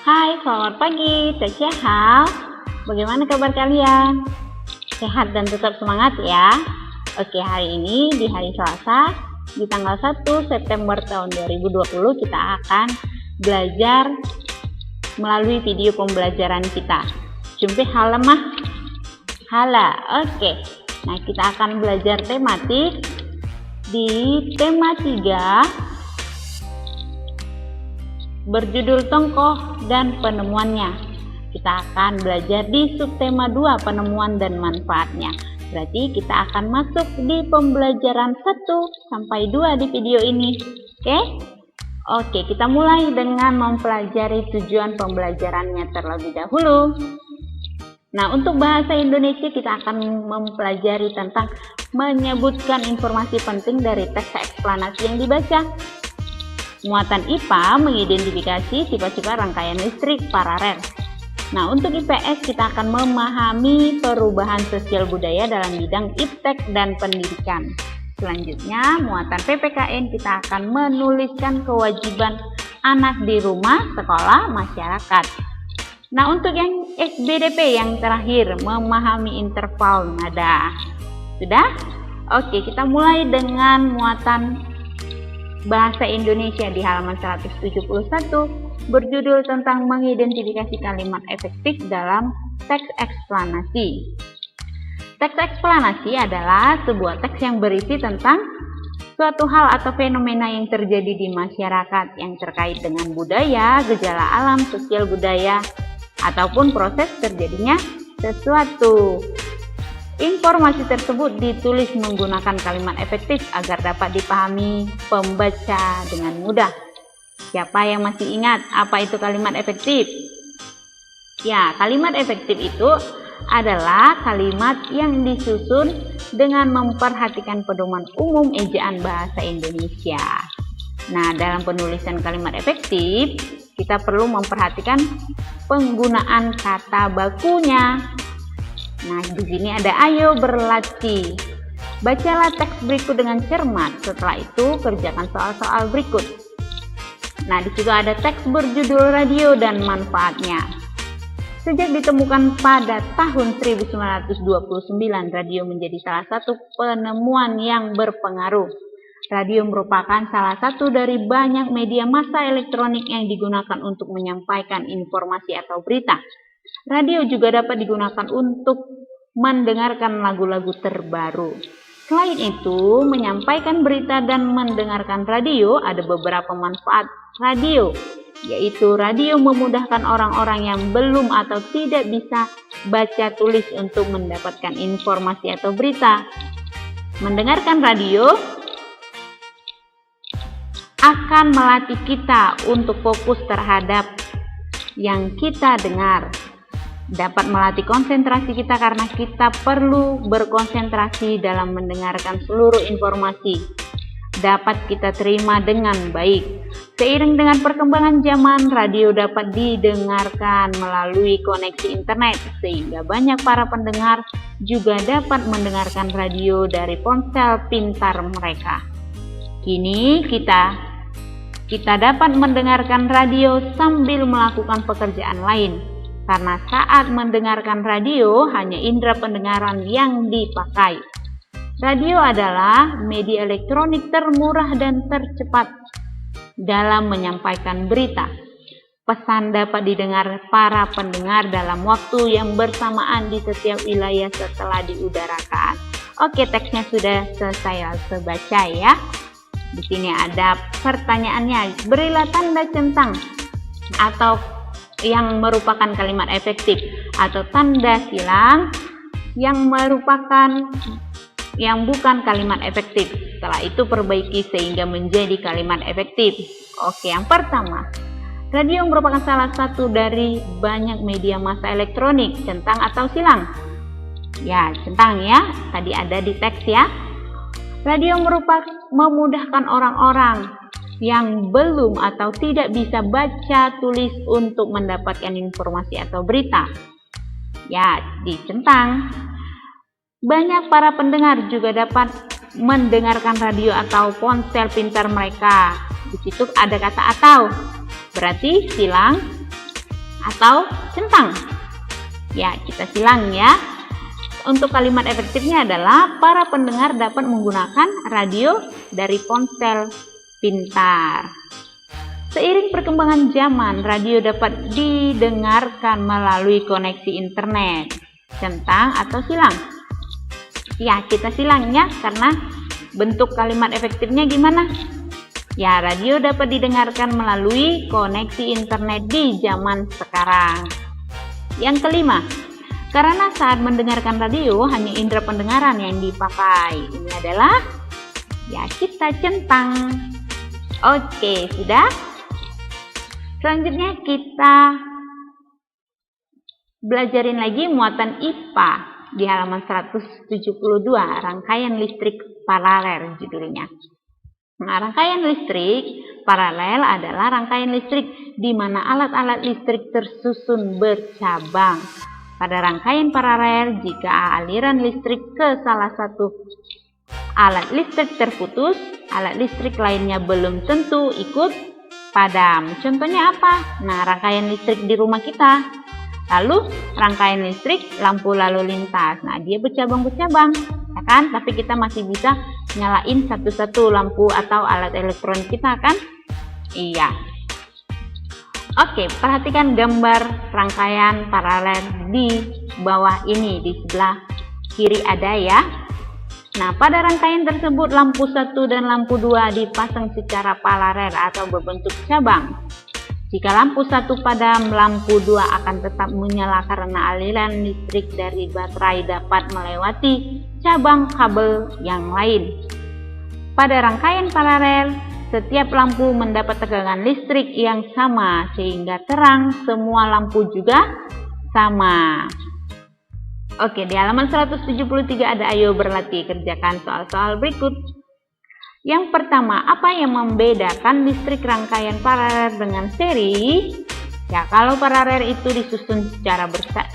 Hai, selamat pagi, Tasya Hal. Bagaimana kabar kalian? Sehat dan tetap semangat ya. Oke, hari ini di hari Selasa, di tanggal 1 September tahun 2020 kita akan belajar melalui video pembelajaran kita. Jumpa halamah hala. Oke. Nah, kita akan belajar tematik di tema 3 berjudul Tokoh dan penemuannya. Kita akan belajar di subtema 2 penemuan dan manfaatnya. Berarti kita akan masuk di pembelajaran 1 sampai 2 di video ini. Oke, kita mulai dengan mempelajari tujuan pembelajarannya terlebih dahulu. Nah, untuk bahasa Indonesia kita akan mempelajari tentang menyebutkan informasi penting dari teks eksplanasi yang dibaca. Muatan IPA mengidentifikasi sifat-sifat rangkaian listrik paralel. Nah, untuk IPS kita akan memahami perubahan sosial budaya dalam bidang iptek dan pendidikan. Selanjutnya, muatan PPKN kita akan menuliskan kewajiban anak di rumah, sekolah, masyarakat. Nah, untuk yang SBDP yang terakhir, memahami interval nada. Sudah? Oke, kita mulai dengan muatan bahasa Indonesia di halaman 171 berjudul tentang mengidentifikasi kalimat efektif dalam teks eksplanasi. Teks eksplanasi adalah sebuah teks yang berisi tentang suatu hal atau fenomena yang terjadi di masyarakat yang terkait dengan budaya, gejala alam, sosial budaya, ataupun proses terjadinya sesuatu. Informasi tersebut ditulis menggunakan kalimat efektif agar dapat dipahami pembaca dengan mudah. Siapa yang masih ingat apa itu kalimat efektif? Ya, kalimat efektif itu adalah kalimat yang disusun dengan memperhatikan pedoman umum ejaan bahasa Indonesia. Nah, dalam penulisan kalimat efektif, kita perlu memperhatikan penggunaan kata bakunya. Nah, di sini ada ayo berlatih. Bacalah teks berikut dengan cermat. Setelah itu, kerjakan soal-soal berikut. Nah, di situ ada teks berjudul radio dan manfaatnya. Sejak ditemukan pada tahun 1929, radio menjadi salah satu penemuan yang berpengaruh. Radio merupakan salah satu dari banyak media massa elektronik yang digunakan untuk menyampaikan informasi atau berita. Radio juga dapat digunakan untuk mendengarkan lagu-lagu terbaru. Selain itu, menyampaikan berita dan mendengarkan radio ada beberapa manfaat radio, yaitu radio memudahkan orang-orang yang belum atau tidak bisa baca tulis untuk mendapatkan informasi atau berita. Mendengarkan radio akan melatih kita untuk fokus terhadap yang kita dengar. Dapat melatih konsentrasi kita karena kita perlu berkonsentrasi dalam mendengarkan seluruh informasi. Dapat kita terima dengan baik. Seiring dengan perkembangan zaman, radio dapat didengarkan melalui koneksi internet, sehingga banyak para pendengar juga dapat mendengarkan radio dari ponsel pintar mereka. Kini kita dapat mendengarkan radio sambil melakukan pekerjaan lain. Karena saat mendengarkan radio hanya indera pendengaran yang dipakai. Radio adalah media elektronik termurah dan tercepat dalam menyampaikan berita. Pesan dapat didengar para pendengar dalam waktu yang bersamaan di setiap wilayah setelah diudarakan. Oke, teksnya sudah selesai baca ya. Di sini ada pertanyaannya. Berilah tanda centang atau yang merupakan kalimat efektif atau tanda silang yang merupakan yang bukan kalimat efektif. Setelah itu perbaiki sehingga menjadi kalimat efektif. Oke, yang pertama, radio merupakan salah satu dari banyak media massa elektronik. Centang atau silang? Ya, centang ya. Tadi ada di teks ya. Radio memudahkan orang-orang yang belum atau tidak bisa baca tulis untuk mendapatkan informasi atau berita. Ya, dicentang. Banyak para pendengar juga dapat mendengarkan radio atau ponsel pintar mereka. Di situ ada kata atau. Berarti silang atau centang? Ya, kita silang ya. Untuk kalimat efektifnya adalah para pendengar dapat menggunakan radio dari ponsel pintar. Seiring perkembangan zaman, radio dapat didengarkan melalui koneksi internet. Centang atau silang? Ya, kita silang ya, karena bentuk kalimat efektifnya gimana? Ya, radio dapat didengarkan melalui koneksi internet di zaman sekarang. Yang kelima, karena saat mendengarkan radio hanya indera pendengaran yang dipakai. Ini adalah ya kita centang. Oke, sudah. Selanjutnya kita belajarin lagi muatan IPA di halaman 172, rangkaian listrik paralel judulnya. Nah, rangkaian listrik paralel adalah rangkaian listrik di mana alat-alat listrik tersusun bercabang. Pada rangkaian paralel, jika aliran listrik ke salah satu alat listrik terputus, alat listrik lainnya belum tentu ikut padam. Contohnya apa? Nah, rangkaian listrik di rumah kita. Lalu, rangkaian listrik lampu lalu lintas. Nah, dia bercabang-bercabang, ya kan? Tapi kita masih bisa nyalain satu-satu lampu atau alat elektronik kita, kan? Iya. Oke, perhatikan gambar rangkaian paralel di bawah ini, di sebelah kiri ada ya. Nah, pada rangkaian tersebut lampu 1 dan lampu 2 dipasang secara paralel atau berbentuk cabang. Jika lampu 1 padam, lampu 2 akan tetap menyala karena aliran listrik dari baterai dapat melewati cabang kabel yang lain. Pada rangkaian paralel, setiap lampu mendapat tegangan listrik yang sama sehingga terang semua lampu juga sama. Oke, di halaman 173 ada ayo berlatih, kerjakan soal-soal berikut. Yang pertama, apa yang membedakan listrik rangkaian paralel dengan seri? Ya, kalau paralel itu disusun secara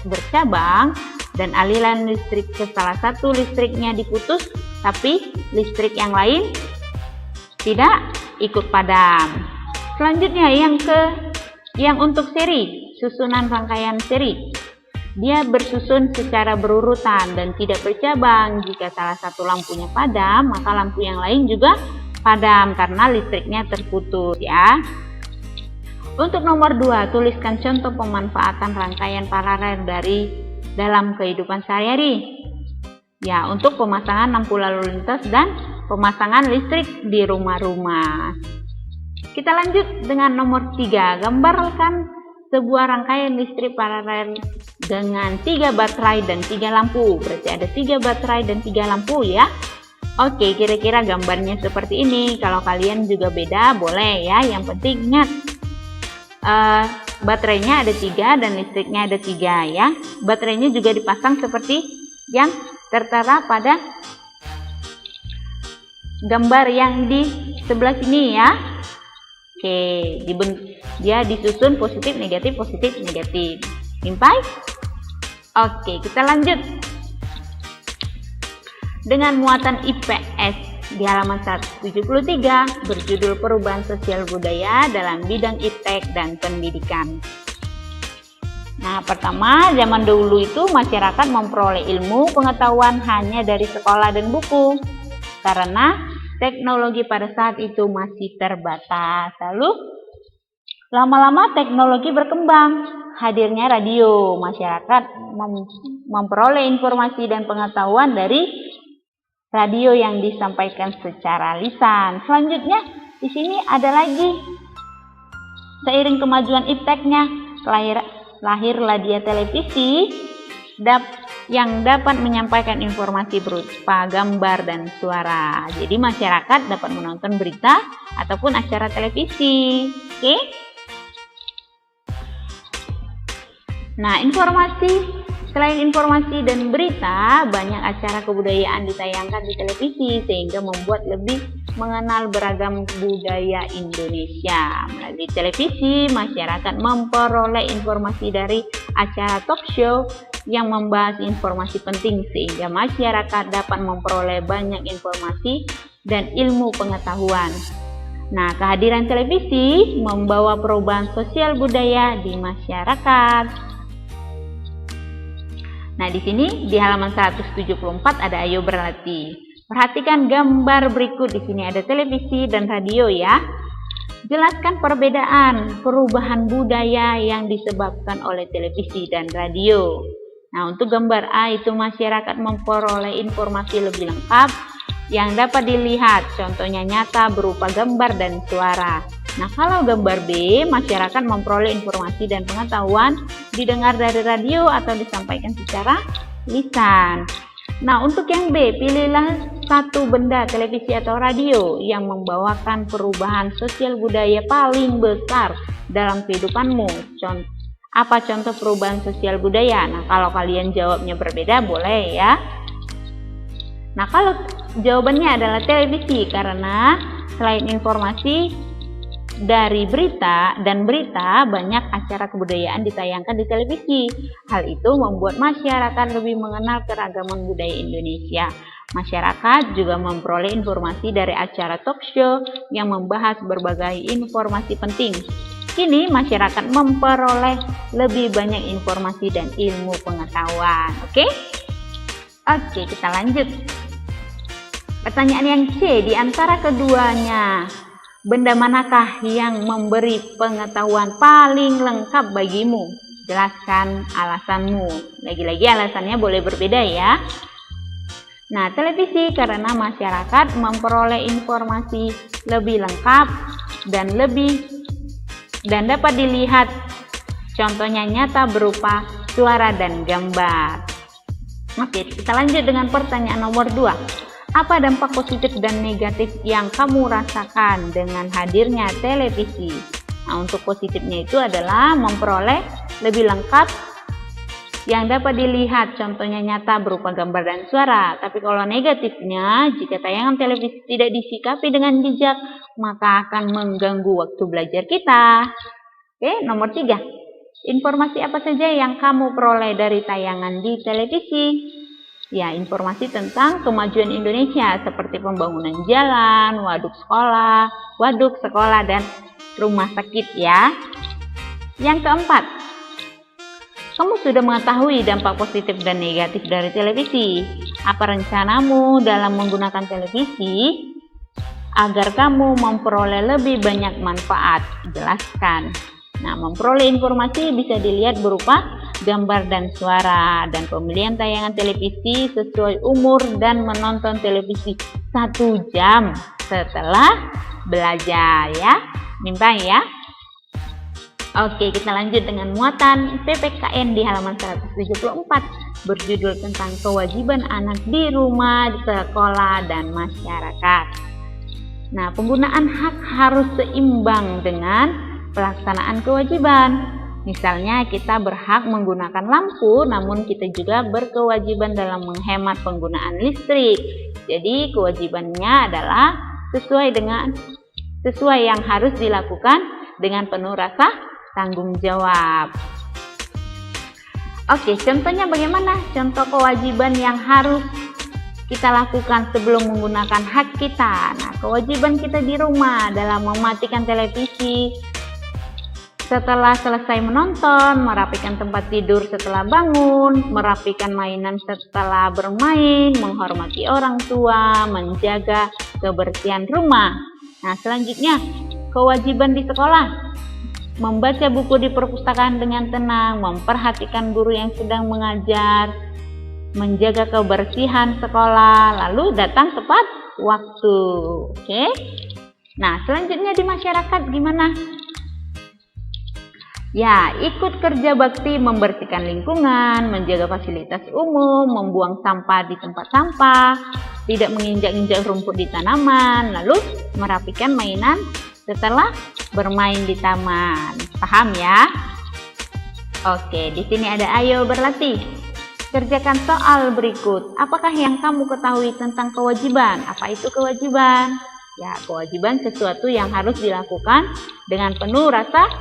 bercabang dan aliran listrik ke salah satu listriknya diputus, tapi listrik yang lain tidak ikut padam. Selanjutnya yang untuk seri, susunan rangkaian seri. Dia bersusun secara berurutan dan tidak bercabang. Jika salah satu lampunya padam, maka lampu yang lain juga padam karena listriknya terputus ya. Untuk nomor 2, tuliskan contoh pemanfaatan rangkaian paralel dalam kehidupan sehari-hari. Ya, untuk pemasangan lampu lalu lintas dan pemasangan listrik di rumah-rumah. Kita lanjut dengan nomor 3, gambarkan sebuah rangkaian listrik paralel dengan 3 baterai dan 3 lampu. Berarti ada 3 baterai dan 3 lampu ya. Oke, kira-kira gambarnya seperti ini. Kalau kalian juga beda boleh ya. Yang penting ingat baterainya ada 3 dan listriknya ada 3 ya. Baterainya juga dipasang seperti yang tertera pada gambar yang di sebelah sini ya. Oke, dia disusun positif, negatif, positif, negatif. Simpai? Oke, kita lanjut dengan muatan IPS di halaman 173 berjudul Perubahan Sosial Budaya dalam Bidang Iptek dan Pendidikan. Nah, pertama, zaman dahulu itu masyarakat memperoleh ilmu pengetahuan hanya dari sekolah dan buku karena teknologi pada saat itu masih terbatas. Lalu lama-lama teknologi berkembang, hadirnya radio. Masyarakat memperoleh informasi dan pengetahuan dari radio yang disampaikan secara lisan. Selanjutnya di sini ada lagi, seiring kemajuan ipteknya, lahirlah dia televisi yang dapat menyampaikan informasi berupa gambar dan suara. Jadi masyarakat dapat menonton berita ataupun acara televisi. Oke? Nah, selain informasi dan berita, banyak acara kebudayaan ditayangkan di televisi sehingga membuat lebih mengenal beragam budaya Indonesia. Melalui televisi, masyarakat memperoleh informasi dari acara talk show yang membahas informasi penting sehingga masyarakat dapat memperoleh banyak informasi dan ilmu pengetahuan. Nah, kehadiran televisi membawa perubahan sosial budaya di masyarakat. Nah, di sini di halaman 174 ada ayo berlatih. Perhatikan gambar berikut. Di sini ada televisi dan radio ya. Jelaskan perbedaan perubahan budaya yang disebabkan oleh televisi dan radio. Nah, untuk gambar A itu masyarakat memperoleh informasi lebih lengkap yang dapat dilihat, contohnya nyata berupa gambar dan suara. Nah, kalau gambar B, masyarakat memperoleh informasi dan pengetahuan didengar dari radio atau disampaikan secara lisan. Nah, untuk yang B, pilihlah satu benda, televisi atau radio, yang membawakan perubahan sosial budaya paling besar dalam kehidupanmu. Apa contoh perubahan sosial budaya? Nah, kalau kalian jawabnya berbeda, boleh ya. Nah, kalau jawabannya adalah televisi, karena selain informasi dari berita, banyak acara kebudayaan ditayangkan di televisi. Hal itu membuat masyarakat lebih mengenal keragaman budaya Indonesia. Masyarakat juga memperoleh informasi dari acara talk show yang membahas berbagai informasi penting. Kini masyarakat memperoleh lebih banyak informasi dan ilmu pengetahuan. Oke, kita lanjut. Pertanyaan yang C, di antara keduanya, benda manakah yang memberi pengetahuan paling lengkap bagimu? Jelaskan alasanmu. Lagi-lagi alasannya boleh berbeda ya. Nah, televisi karena masyarakat memperoleh informasi lebih lengkap dan dapat dilihat, contohnya nyata berupa suara dan gambar. Oke, kita lanjut dengan pertanyaan nomor 2. Apa dampak positif dan negatif yang kamu rasakan dengan hadirnya televisi? Nah, untuk positifnya itu adalah memperoleh lebih lengkap yang dapat dilihat, contohnya nyata berupa gambar dan suara. Tapi kalau negatifnya, jika tayangan televisi tidak disikapi dengan bijak, maka akan mengganggu waktu belajar kita. Oke, nomor 3. Informasi apa saja yang kamu peroleh dari tayangan di televisi? Ya, informasi tentang kemajuan Indonesia seperti pembangunan jalan, waduk sekolah, dan rumah sakit ya. Yang keempat, kamu sudah mengetahui dampak positif dan negatif dari televisi. Apa rencanamu dalam menggunakan televisi agar kamu memperoleh lebih banyak manfaat? Jelaskan. Nah, memperoleh informasi bisa dilihat berupa gambar dan suara, dan pemilihan tayangan televisi sesuai umur, dan menonton televisi 1 jam setelah belajar ya. Nimpang ya. Oke, kita lanjut dengan muatan PPKN di halaman 174 berjudul tentang kewajiban anak di rumah, sekolah, dan masyarakat. Nah, penggunaan hak harus seimbang dengan pelaksanaan kewajiban. Misalnya kita berhak menggunakan lampu, namun kita juga berkewajiban dalam menghemat penggunaan listrik. Jadi kewajibannya adalah sesuai yang harus dilakukan dengan penuh rasa tanggung jawab. Oke, contohnya bagaimana? Contoh kewajiban yang harus kita lakukan sebelum menggunakan hak kita. Nah, kewajiban kita di rumah adalah mematikan televisi setelah selesai menonton, merapikan tempat tidur setelah bangun, merapikan mainan setelah bermain, menghormati orang tua, menjaga kebersihan rumah. Nah, selanjutnya, kewajiban di sekolah. Membaca buku di perpustakaan dengan tenang, memperhatikan guru yang sedang mengajar, menjaga kebersihan sekolah, lalu datang tepat waktu. Oke. Nah, selanjutnya di masyarakat gimana? Ya, ikut kerja bakti membersihkan lingkungan, menjaga fasilitas umum, membuang sampah di tempat sampah, tidak menginjak-injak rumput di tanaman, lalu merapikan mainan setelah bermain di taman. Paham ya? Oke, di sini ada ayo berlatih. Kerjakan soal berikut. Apakah yang kamu ketahui tentang kewajiban? Apa itu kewajiban? Ya, kewajiban sesuatu yang harus dilakukan dengan penuh rasa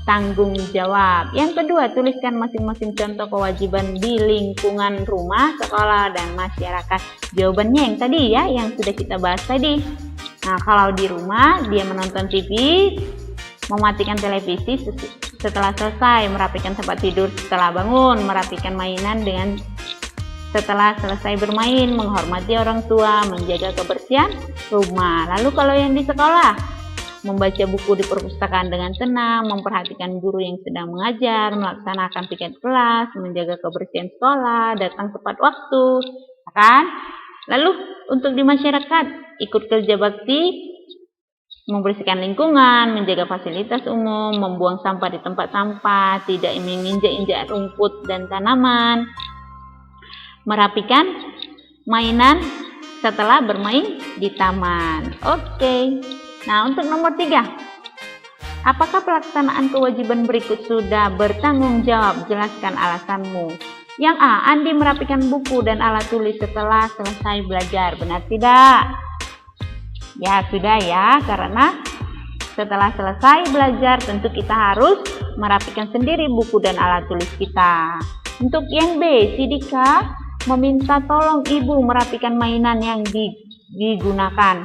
tanggung jawab. Yang kedua, tuliskan masing-masing contoh kewajiban di lingkungan rumah, sekolah, dan masyarakat. Jawabannya yang tadi ya, yang sudah kita bahas tadi. Nah, kalau di rumah dia menonton TV, mematikan televisi setelah selesai, merapikan tempat tidur setelah bangun, merapikan mainan setelah selesai bermain, menghormati orang tua, menjaga kebersihan rumah. Lalu kalau yang di sekolah, membaca buku di perpustakaan dengan tenang, memperhatikan guru yang sedang mengajar, melaksanakan piket kelas, menjaga kebersihan sekolah, datang tepat waktu, kan? Lalu untuk di masyarakat, ikut kerja bakti, membersihkan lingkungan, menjaga fasilitas umum, membuang sampah di tempat sampah, tidak menginjak-injak rumput dan tanaman, merapikan mainan setelah bermain di taman. Oke. Nah, untuk nomor 3. Apakah pelaksanaan kewajiban berikut sudah bertanggung jawab? Jelaskan alasanmu. Yang A. Andi merapikan buku dan alat tulis setelah selesai belajar. Benar tidak? Ya, sudah ya. Karena setelah selesai belajar tentu kita harus merapikan sendiri buku dan alat tulis kita. Untuk yang B. Sidika meminta tolong ibu merapikan mainan yang digunakan.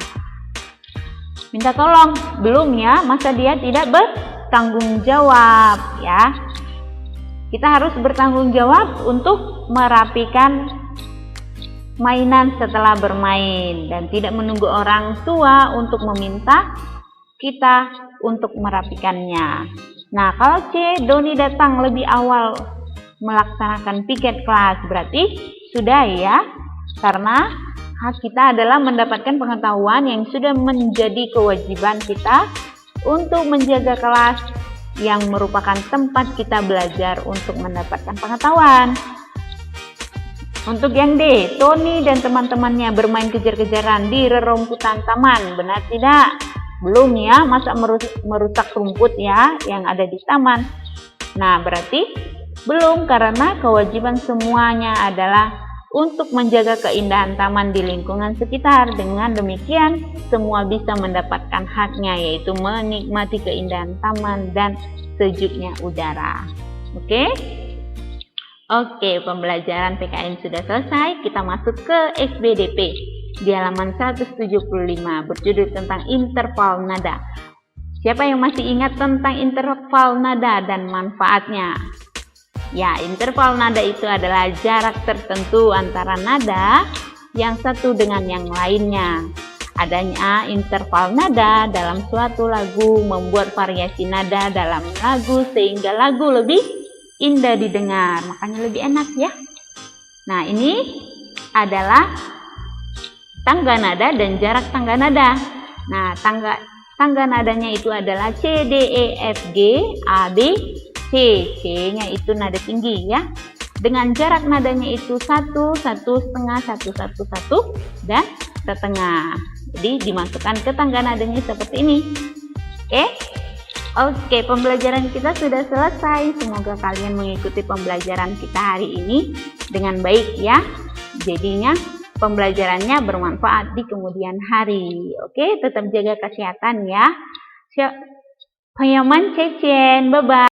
Minta tolong, belum ya, masa dia tidak bertanggung jawab ya. Kita harus bertanggung jawab untuk merapikan mainan setelah bermain dan tidak menunggu orang tua untuk meminta kita untuk merapikannya. Nah, kalau C, Doni datang lebih awal melaksanakan piket kelas, berarti sudah ya, karena hak kita adalah mendapatkan pengetahuan yang sudah menjadi kewajiban kita untuk menjaga kelas yang merupakan tempat kita belajar untuk mendapatkan pengetahuan. Untuk yang D, Tony dan teman-temannya bermain kejar-kejaran di rerumputan taman. Benar tidak? Belum ya, masa merusak rumput ya yang ada di taman. Nah, berarti belum, karena kewajiban semuanya adalah untuk menjaga keindahan taman di lingkungan sekitar. Dengan demikian, semua bisa mendapatkan haknya, yaitu menikmati keindahan taman dan sejuknya udara. Oke? Oke, pembelajaran PKN sudah selesai. Kita masuk ke SBDP di halaman 175, berjudul tentang interval nada. Siapa yang masih ingat tentang interval nada dan manfaatnya? Ya, interval nada itu adalah jarak tertentu antara nada yang satu dengan yang lainnya. Adanya interval nada dalam suatu lagu membuat variasi nada dalam lagu sehingga lagu lebih indah didengar, makanya lebih enak ya. Nah, ini adalah tangga nada dan jarak tangga nada. Nah, tangga nadanya itu adalah C, D, E, F, G, A, B, C. C-nya itu nada tinggi ya. Dengan jarak nadanya itu 1, 1,5, 1, 1, 1, dan setengah. Jadi dimasukkan ke tangga nadanya seperti ini. Oke, pembelajaran kita sudah selesai. Semoga kalian mengikuti pembelajaran kita hari ini dengan baik ya. Jadinya pembelajarannya bermanfaat di kemudian hari. Oke, tetap jaga kesehatan ya. Penyaman Cecen, bye-bye.